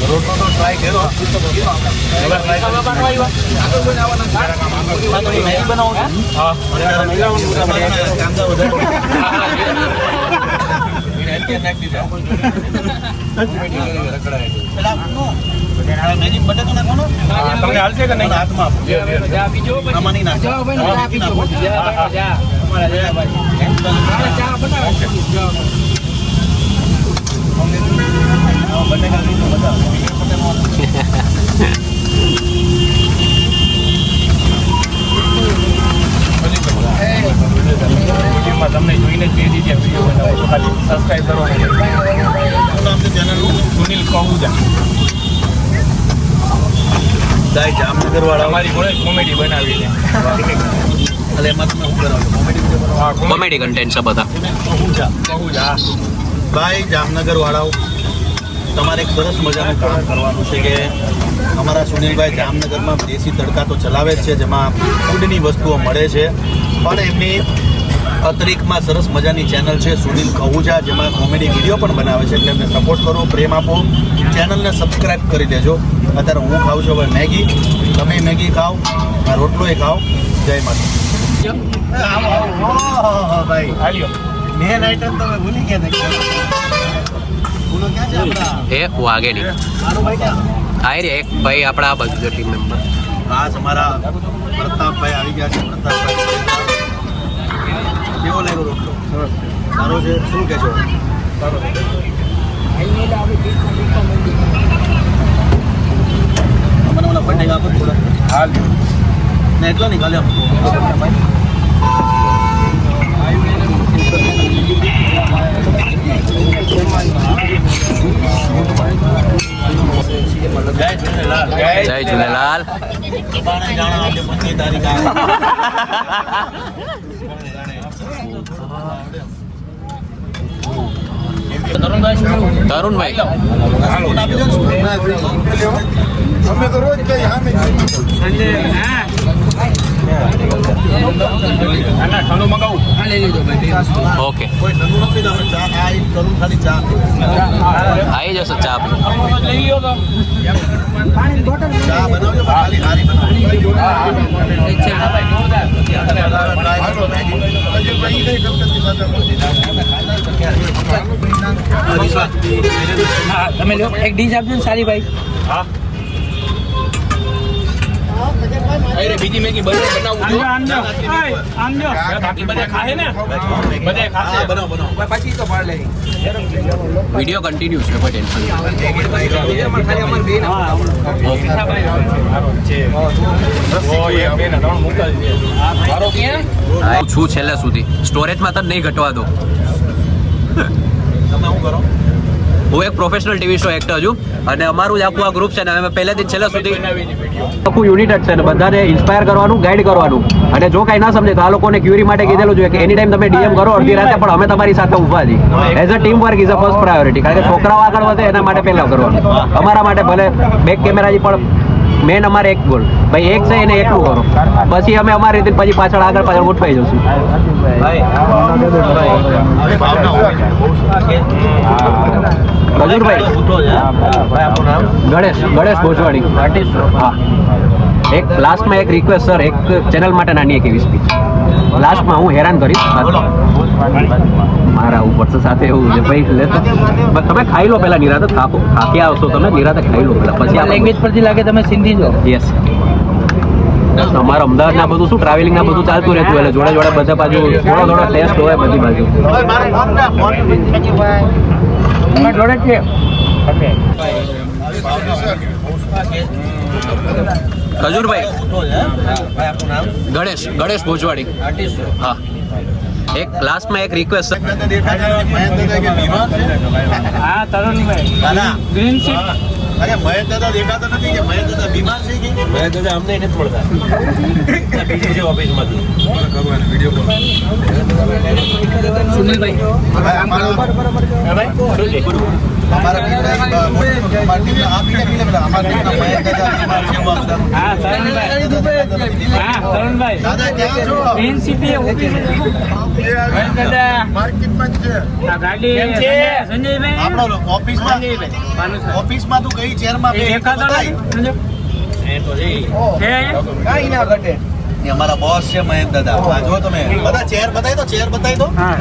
રોટલો તો ટ્રાય કર્યો. તમને હાલશે કે નહીં? હાથમાં આમાં નહીં નાખો. તમને જોઈને જ બે દીધી વિડીયો બનાવો ખાલી સબસ્ક્રાઈબ કરો. નામ છે ચેનલનું સુનિલ કહુજા. ગાય જામનગર વાળા અમારી જોડે કોમેડી બનાવી છે. એટલે એમાં તમે શું કરાવો? કોમેડી કન્ટેન્ટ છે બધા. કહુજા ભાઈ જામનગર વાળાઓ, તમારે એક સરસ મજાનું કામ કરવાનું છે કે અમારા સુનિલભાઈ જામનગરમાં દેશી તડકા તો ચલાવે જ છે, જેમાં ફૂડની વસ્તુઓ મળે છે, પણ એમની અતિરિક્તમાં સરસ મજાની ચેનલ છે સુનિલ કહુજા, જેમાં કોમેડી વિડીયો પણ બનાવે છે. એટલે એમને સપોર્ટ કરો, પ્રેમ આપો, ચેનલને સબસ્ક્રાઈબ કરી દેજો. અત્યારે હું ખાઉં છું હવે મેગી, તમે મેગી ખાઓ, આ રોટલોય ખાઓ. જય માતા. ભાઈ મેન આઈટમ તમે ભૂલી ગયા. એ વાગે નહીં આઈ રે એક ભાઈ આપણા બાજુ જો ટીમ મેમ્બર ખાસ અમારા પ્રતાપભાઈ આવી ગયા છે. પ્રતાપભાઈ કેવો લાગ્યો રોટલો? સારો છે. શું કહેશો? સારો મને ઓલા બટેકા આપો થોડા. હાલ ને એટલો નહીં ખાલી જય ઝૂલેલાલ. તરુણભાઈ અમે તો રોજ કઈ હામે ઓકે આવી જશે ચા. તમે લો એક ડીશ આપજો ને સારી ભાઈ. હા બીજી મેગી બનાવું બાકી બધા ખાય ને બધા ખાશે. બનાવો પછી તો પાડ લે. વિડીયો કન્ટિન્યુ છે, કોઈ ટેન્શન નહીં. છું છેલ્લે સુધી સ્ટોરેજમાં તો નહીં ઘટવા દો. તમે શું કરો? હું એક પ્રોફેશનલ ટીવી શો એક્ટર છું અને અમારું જ આખું આ ગ્રુપ છે ને અમે પહેલેથી છેલ્લા સુધી આખું યુનિટ જ છે ને બધાને ઇન્સ્પાયર કરવાનું, ગાઈડ કરવાનું. અને જો કાંઈ ના સમજે તો આ લોકોને ક્યુરી માટે કીધેલું જોઈએ કે એની ટાઈમ તમે ડીએમ કરો અડધી રાતે, પણ અમે તમારી સાથે ઊભા છીએ. As a team work is a first priority. કારણ કે છોકરાઓ આગળ વધે એના માટે પહેલાં કરવાનું. અમારા માટે ભલે બેક કેમેરાથી પણ મેન અમારે એક ગોલ ભાઈ એક છે એને એકલું કરો, પછી અમે અમારી રીતે પછી પાછળ આગળ ગોઠવાઈ જશું. ખજૂરભાઈ ગણેશ ભોજવાડી. હા એક લાસ્ટમાં એક રિક્વેસ્ટ સર, એક ચેનલ માટે નાની એક એવી સ્પીચ લાસ્ટમાં હું હેરાન કરીશ. મારા ઉપર સાથે એવું છે ભાઈ, તમે ખાઈ લો પહેલા નિરાતે, થાકી આવશો તમે નિરાતે ખાઈ લો પહેલા, પછી આ લેંગ્વેજ પરથી લાગે તમે સિંધી છો. યસ અમારા અમદાવાદના બધું શું ટ્રાવેલિંગ ના બધું ચાલતું રહેતું એટલે જોડે જોડે બધા બાજુ થોડો ટેસ્ટ હોય બધી બાજુ. જોડે છે ખજૂરભાઈ ગણેશ ભોજવાડી. હા એક લાસ્ટમાં એક રિક્વેસ્ટ. હા તરુણભાઈ ગ્રીન શીટ. અરે મહેશ દાદા દેખાતા નથી કે મહેશ દાદા બીમાર છે કે મહેશ દાદા અમને નથી મળતા બીજી છે ઓફિસમાંથી. સુનિલભાઈ ભાઈ અમારા ટીમના આ ટીમના અમારા ટીમના મહેશ દાદા બીમાર છે એવા બધા. હા તરુણભાઈ હા તરુણભાઈ દાદા ક્યાં છો? ગ્રીન સિટી ઓફિસ દાદા આ ગાડી સંજયભાઈ આપણો ઓફિસમાં ઓફિસમાં તું કઈ ચેરમાં બે દેખાતો બતાય. નથી એ અમારા બોસ છે મહેશ દાદા. આ જો તમે બધા ચેર બતાવી દો, ચેર બતાવી દો. હા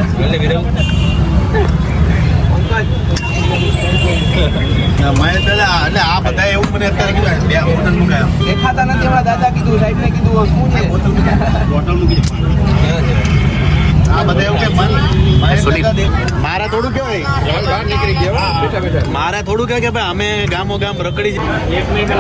ના, મહેશ દાદા એટલે આ બધા એવું મને અત્યારે કીધું બે હોટલ મુકાયા. દેખાતા નથી હમણાં દાદા કીધું સાહેબ ને કીધું શું છે હોટલ મૂકી દે. આ બધા એવું કે મહેશ દાદા મારા થોડું કહેવાય મારા થોડું કહે કે ભાઈ અમે ગામો ગામ રખડી છે. એક મિનિટ